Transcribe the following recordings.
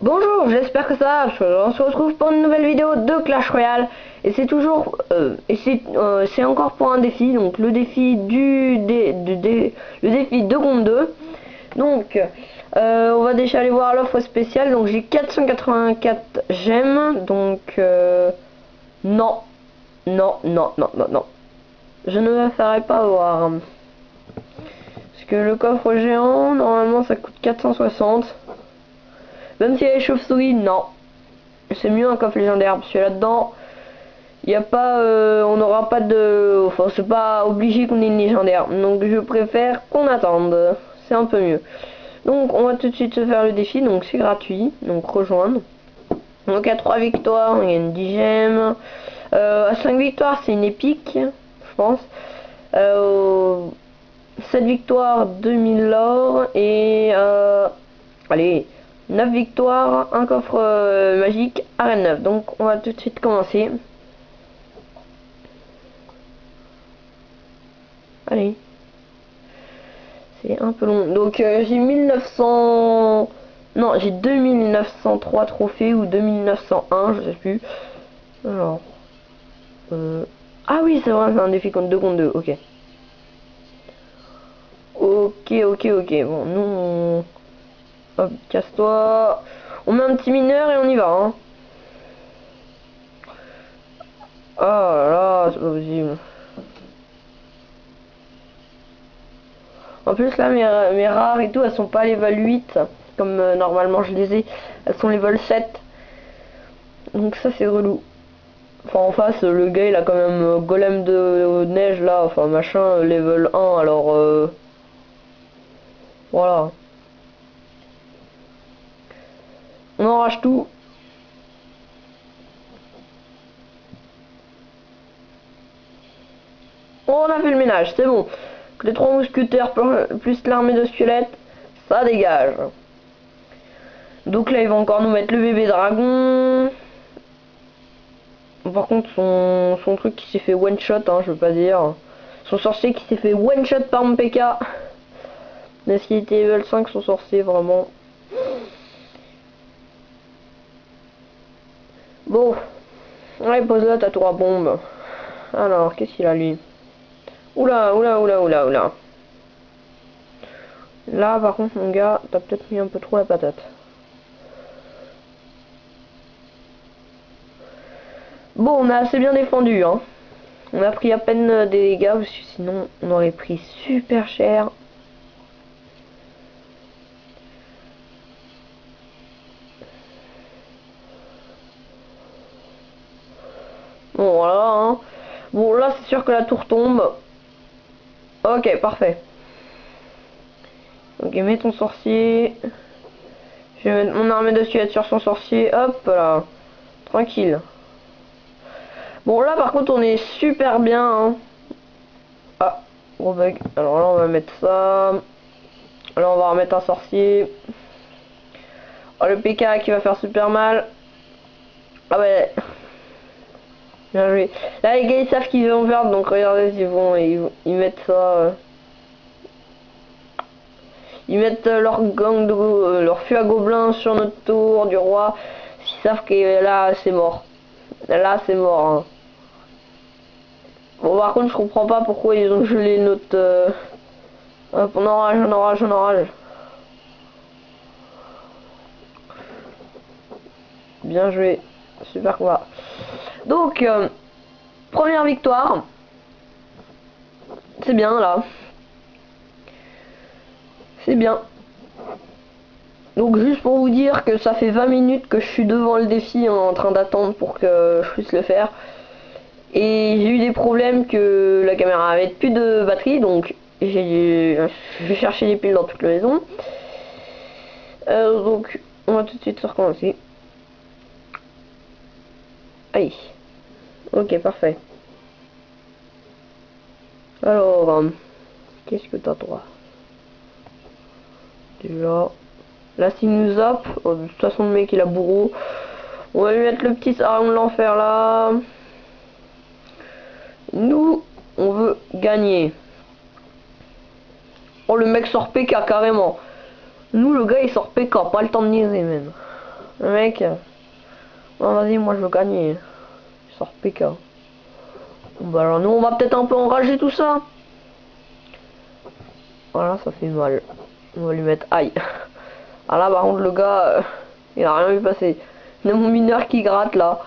Bonjour, j'espère que ça va. On se retrouve pour une nouvelle vidéo de Clash Royale et c'est toujours c'est encore pour un défi, donc le défi le défi 2 contre 2. Donc on va déjà aller voir l'offre spéciale. Donc j'ai 484 gemmes, donc non, je ne me ferai pas avoir parce que le coffre géant normalement ça coûte 460. Même si les chauves-souris, non. C'est mieux un coffre légendaire, parce que là-dedans, il n'y a pas, on n'aura pas de... Enfin, c'est pas obligé qu'on ait une légendaire. Donc je préfère qu'on attende. C'est un peu mieux. Donc on va tout de suite se faire le défi, donc c'est gratuit. Donc rejoindre. Donc à 3 victoires, on gagne 10 gemmes. À 5 victoires, c'est une épique, je pense. 7 victoires, 2000 l'or. Et allez... 9 victoires, un coffre magique, arène 9. Donc on va tout de suite commencer. Allez. C'est un peu long. Donc j'ai 1900... Non, j'ai 2903 trophées ou 2901, je sais plus. Alors... Ah oui, c'est vrai, c'est un défi contre 2 contre 2, ok. Ok. Bon, nous... On... Hop, casse-toi. On met un petit mineur et on y va, hein. Oh là là, c'est pas possible. En plus là mes rares et tout, elles sont pas level 8 comme normalement je les ai. Elles sont level 7. Donc ça c'est relou. Enfin en face le gars il a quand même golem de neige là, enfin machin level 1 alors voilà. On enrage tout. On a fait le ménage, c'est bon. Les 3 mousquetaires plus l'armée de squelettes, ça dégage. Donc là il va encore nous mettre le bébé dragon. Par contre son truc qui s'est fait one shot, hein, je veux pas dire. Son sorcier qui s'est fait one shot par mon PK. Mais s'il était level 5 son sorcier vraiment. Bon. Allez pose là ta tour à bombe. Alors qu'est-ce qu'il a lui? Oula. Là par contre mon gars, t'as peut-être mis un peu trop la patate. Bon on a assez bien défendu hein. On a pris à peine des dégâts parce que sinon on aurait pris super cher. Bon voilà hein. Bon là c'est sûr que la tour tombe. Ok parfait. Ok mets ton sorcier. Je vais mettre mon armée de squelettes sur son sorcier. Hop là. Tranquille. Bon là par contre on est super bien hein. Ah gros bug. Alors là on va mettre ça. Là on va remettre un sorcier. Oh le PK qui va faire super mal. Ah ouais. Bien joué. Là les gars ils savent qu'ils vont perdre donc regardez ils mettent ça. Ils mettent leur gang de leur fût à gobelins sur notre tour du roi. Ils savent que là c'est mort. Là c'est mort hein. Bon par contre je comprends pas pourquoi ils ont gelé notre hop, on enrage. Bien joué. Super combat. Donc première victoire. C'est bien là. C'est bien. Donc juste pour vous dire que ça fait 20 minutes que je suis devant le défi en train d'attendre pour que je puisse le faire. Et j'ai eu des problèmes que la caméra avait plus de batterie, donc je vais chercher des piles dans toute la maison. Donc on va tout de suite se recommencer. Allez. Ok, parfait. Alors, qu'est-ce que t'as toi? Déjà, là s'il nous zappe, de toute façon le mec il a bourreau. On va lui mettre le petit sarron de l'enfer là. Nous, on veut gagner. Oh, le mec sort PK carrément. Nous, le gars, il sort PK, pas le temps de niaiser, même. Le mec... Oh, vas-y, moi, je veux gagner. Il sort PK. Bon, bah alors, nous, on va peut-être un peu enrager tout ça. Voilà, ça fait mal. On va lui mettre aïe. Ah là, par contre, le gars, il a rien vu passer. Il y a mon mineur qui gratte, là.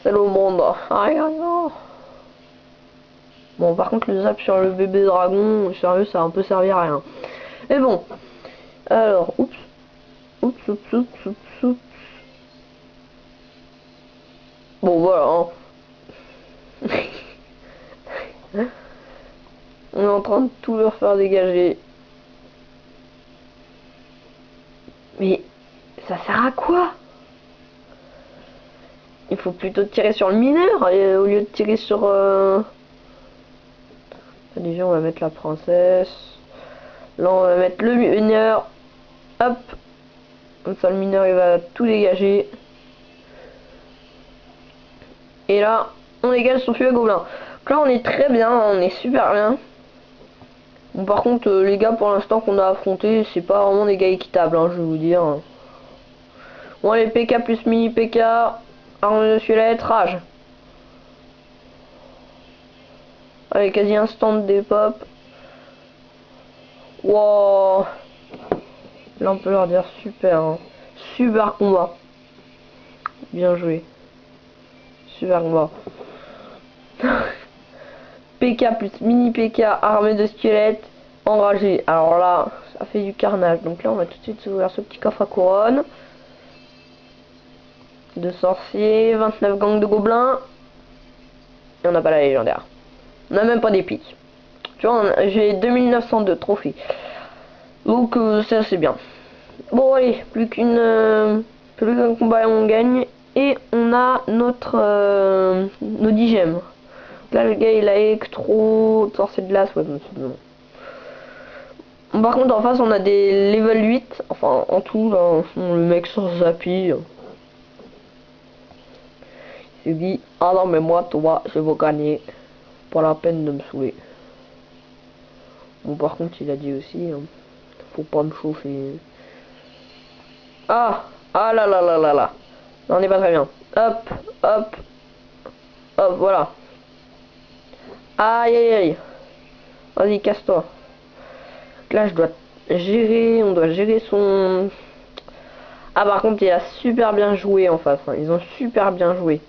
C'est le monde. Aïe, aïe, aïe. Bon, par contre, le zap sur le bébé dragon, sérieux, ça a un peu servi à rien. Mais bon. Alors, oups. Oups, oups, oups, oups, oups. Bon, voilà, hein. On est en train de tout leur faire dégager. Mais ça sert à quoi? Il faut plutôt tirer sur le mineur au lieu de tirer sur... Déjà, on va mettre la princesse. Là, on va mettre le mineur. Hop. Comme ça, le mineur, il va tout dégager. Et là, on dégage son feu à gobelin. Donc là, on est très bien. On est super bien. Bon, par contre, les gars, pour l'instant, qu'on a affronté, c'est pas vraiment des gars équitables, hein, je vais vous dire. Bon, allez, PK plus mini PK. Arme de squelette, rage. Allez, quasi instant des pop. Wow. Là, on peut leur dire super. Hein. Super combat. Bien joué. Super combat. PK plus mini PK, armée de squelettes, enragé. Alors là, ça fait du carnage. Donc là, on va tout de suite s'ouvrir ce petit coffre à couronne. De sorciers, 29 gangs de gobelins. Et on n'a pas la légendaire. On n'a même pas des pics. Tu vois, j'ai 2902 trophées. Donc ça c'est bien. Bon allez, plus qu'un combat et on gagne. Et on a notre nos 10 gemmes. Là le gars il a trop sorcier de glace, ouais, c'est bon. Par contre en face on a des level 8, enfin en tout là, le mec sort Zappy. Il s'est dit ah non mais moi toi je veux gagner. Pas la peine de me saouler. Bon par contre il a dit aussi hein, faut pas me chauffer. Ah là là là là là. Non, on n'est pas très bien. Hop, hop, hop, voilà. Aïe aïe aïe. Vas-y, casse-toi. Là, je dois gérer, on doit gérer son... Ah, par contre, il a super bien joué en face. Hein. Ils ont super bien joué.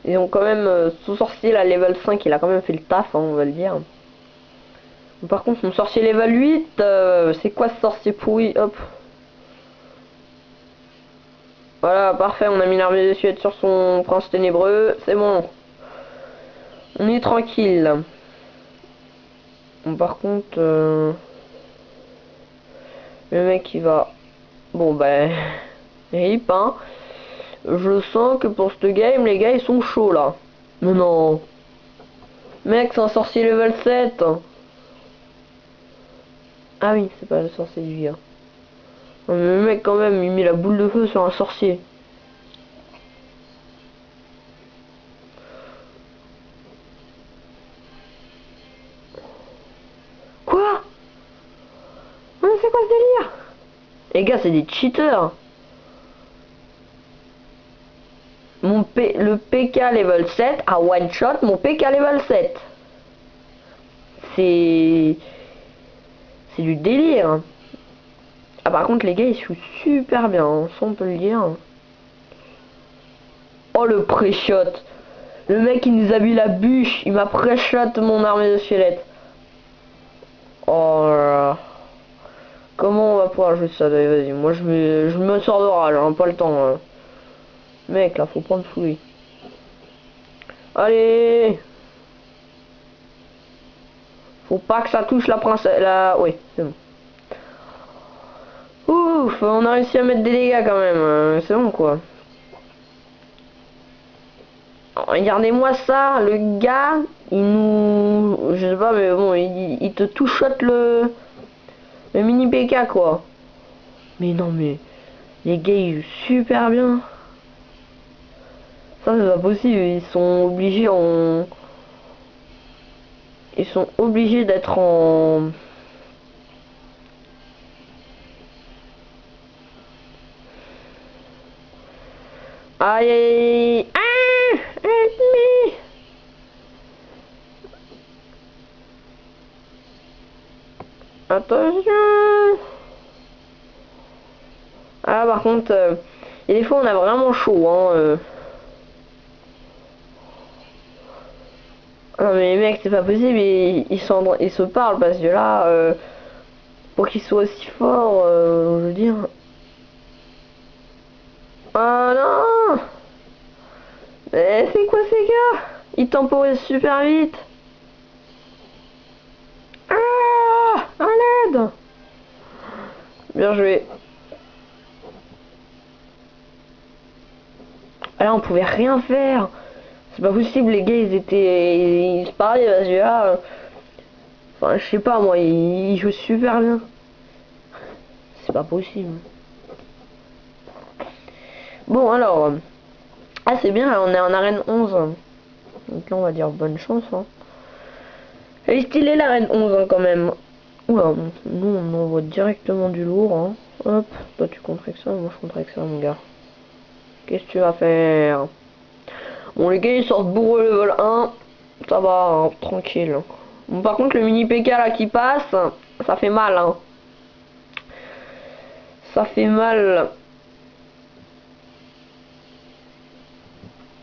Ils ont quand même... son sorcier, là, level 5, il a quand même fait le taf, hein, on va le dire. Par contre, mon sorcier level 8, c'est quoi ce sorcier pourri? Hop. Voilà, parfait, on a mis l'armée de Suède sur son prince ténébreux, c'est bon. On est tranquille. Bon, par contre, le mec il va... Bon ben, rip hein. Je sens que pour ce game, les gars ils sont chauds là. Mais non. Mec, c'est un sorcier level 7. Ah oui, c'est pas le sorcier du gars. Non, mais le mec quand même, il met la boule de feu sur un sorcier. Quoi? Mais c'est quoi ce délire? Les gars, c'est des cheaters. Le PK level 7 a one shot mon PK level 7. C'est du délire. Ah par contre les gars ils jouent super bien, hein, ça on peut le dire. Oh le pré-shot. Le mec il nous a mis la bûche, il m'a pré-shot mon armée de squelettes. Oh là là. Comment on va pouvoir jouer ça? Vas-y, moi je me sors de rage, hein, pas le temps. Hein. Mec là faut pas me fouiller. Allez. Faut pas que ça touche la princesse. La... Oui, c'est bon. Ouf, on a réussi à mettre des dégâts quand même. C'est bon quoi. Regardez-moi ça, le gars, il nous... Je sais pas mais bon, il te touchote le mini PK quoi. Mais non mais, les gars ils jouent super bien. Ça c'est pas possible, ils sont obligés d'être en... Aïe aïe aïe. Ah, help me. Attention. Ah par contre, et des fois on a vraiment chaud hein. Non mais les mecs c'est pas possible, ils se parlent parce que là, pour qu'ils soient aussi forts, je veux dire... Oh non. Mais c'est quoi ces gars? Ils temporisent super vite. Ah, à l'aide. Bien joué. Ah là on pouvait rien faire. C'est pas possible, les gars ils se parlaient parce que là, enfin je sais pas moi, ils jouent super bien. C'est pas possible. Bon alors, ah c'est bien, on est en arène 11. Donc là on va dire bonne chance hein. Elle est stylée l'arène 11 hein, quand même. Oula, nous on envoie directement du lourd hein. Hop, toi tu comptes avec ça, moi je compte avec ça mon gars. Qu'est-ce que tu vas faire? Bon les gars ils sortent bourreux level 1. Ça va, hein, tranquille. Bon par contre le mini PK là qui passe, ça fait mal hein. Ça fait mal.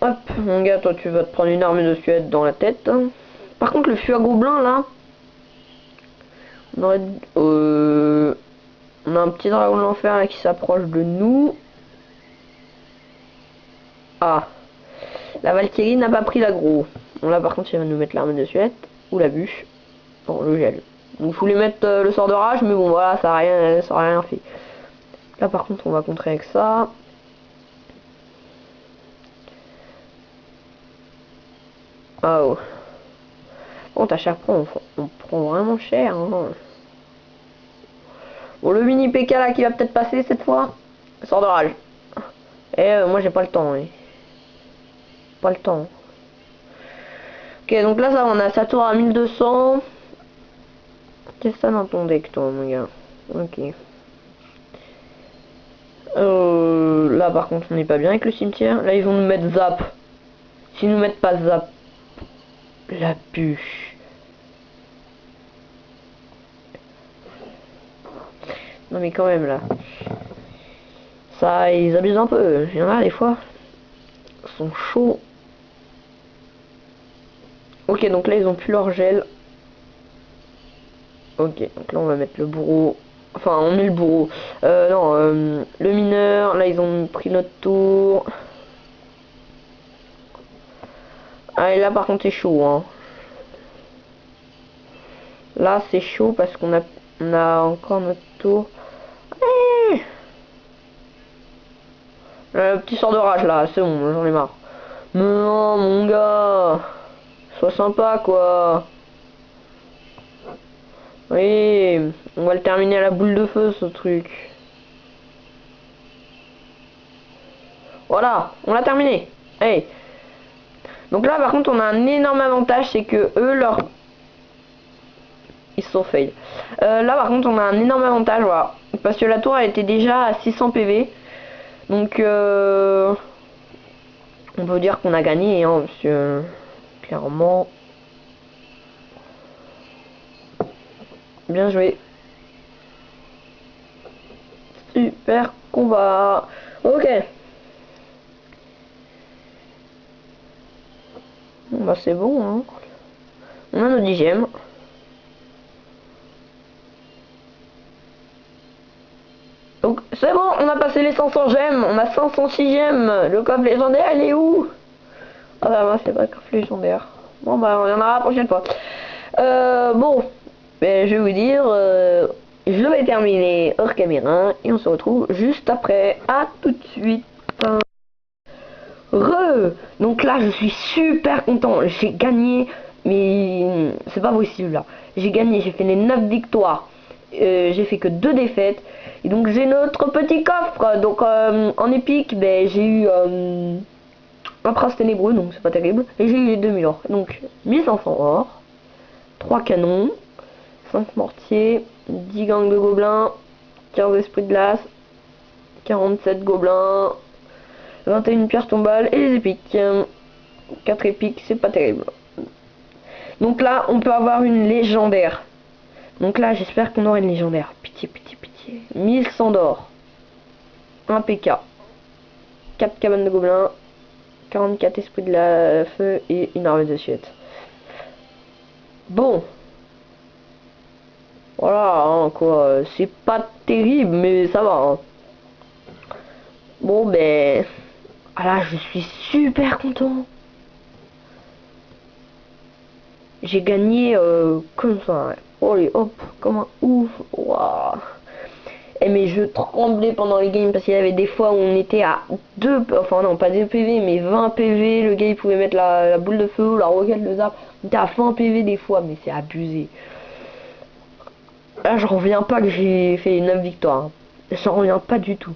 Hop, mon gars, toi tu vas te prendre une armée de Suède dans la tête. Hein. Par contre le fût à gobelins là, on aurait... on a un petit dragon de l'enfer là qui s'approche de nous. Ah, la Valkyrie n'a pas pris l'aggro. Bon là par contre il va nous mettre l'armée de Suède ou la bûche. Bon le gel. Donc je voulais mettre le sort de rage mais bon voilà ça a rien fait. Là par contre on va contrer avec ça. Oh. Bon à chaque fois on prend vraiment cher hein. Bon le mini PK là qui va peut-être passer cette fois. Sort de rage. Et moi j'ai pas le temps hein. Pas le temps. Ok donc là ça on a sa tour à 1200. Qu'est-ce que t'as dans ton deck toi mon gars? Ok. Là par contre on n'est pas bien avec le cimetière. Là ils vont nous mettre zap. S'ils nous mettent pas zap. La bûche. Non mais quand même là. Ça ils abusent un peu. Il y en a des fois. Ils sont chauds. Ok donc là ils ont plus leur gel. Ok donc là on va mettre le bourreau. Enfin on met le bourreau. Non le mineur. Là ils ont pris notre tour. Ah et là par contre c'est chaud hein. Là c'est chaud parce qu'on a encore notre tour. Petit sort de rage là, c'est bon, j'en ai marre. Mais non mon gars, sois sympa quoi. Oui, on va le terminer à la boule de feu ce truc. Voilà, on l'a terminé. Hey. Donc là par contre on a un énorme avantage, c'est que eux ils se sont fail. Là par contre on a un énorme avantage, voilà. Parce que la tour elle était déjà à 600 PV. Donc on peut dire qu'on a gagné hein, parce que clairement. Bien joué. Super combat. Ok. Bon, bah c'est bon hein. On a nos 10 gemmes. Donc c'est bon, on a passé les 500 gemmes. On a 506 gemmes. Le coffre légendaire il est où? Ah bah moi c'est pas le coffre légendaire. Bon bah on y en aura la prochaine fois. Bon. Ben, je vais vous dire, je vais terminer hors caméra et on se retrouve juste après. À tout de suite. Donc là, je suis super content. J'ai gagné, mais c'est pas possible là. J'ai gagné, j'ai fait les 9 victoires. J'ai fait que 2 défaites. Et donc j'ai notre petit coffre. Donc en épique, ben, j'ai eu un prince ténébreux, donc c'est pas terrible. Et j'ai eu les 2000 or. Donc 1500 or, 3 canons, 5 mortiers, 10 gangs de gobelins, 15 esprits de glace, 47 gobelins, 21 pierres tombales et les épiques. 4 épiques, c'est pas terrible. Donc là, on peut avoir une légendaire. Donc là, j'espère qu'on aura une légendaire. Pitié, pitié, pitié. 1100 d'or. 1 PK. 4 cabanes de gobelins. 44 esprits de la feu et une armée d'assiettes. Bon. Voilà, hein, quoi. C'est pas terrible, mais ça va. Hein. Bon, ben... Ah là, je suis super content. J'ai gagné comme ça. Ouais. Oh, les hop, comme un ouf. Waouh. Et mais je tremblais pendant les games parce qu'il y avait des fois où on était à 2, enfin non pas 2 PV mais 20 PV, le gars il pouvait mettre la boule de feu, la roquette, le zap, on était à 20 PV des fois, mais c'est abusé. Là je reviens pas que j'ai fait 9 victoires, hein. J'en reviens pas du tout.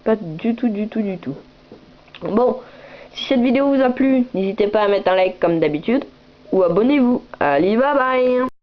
Pas du tout, du tout, du tout. Bon, si cette vidéo vous a plu, n'hésitez pas à mettre un like comme d'habitude, ou abonnez-vous. Allez, bye bye.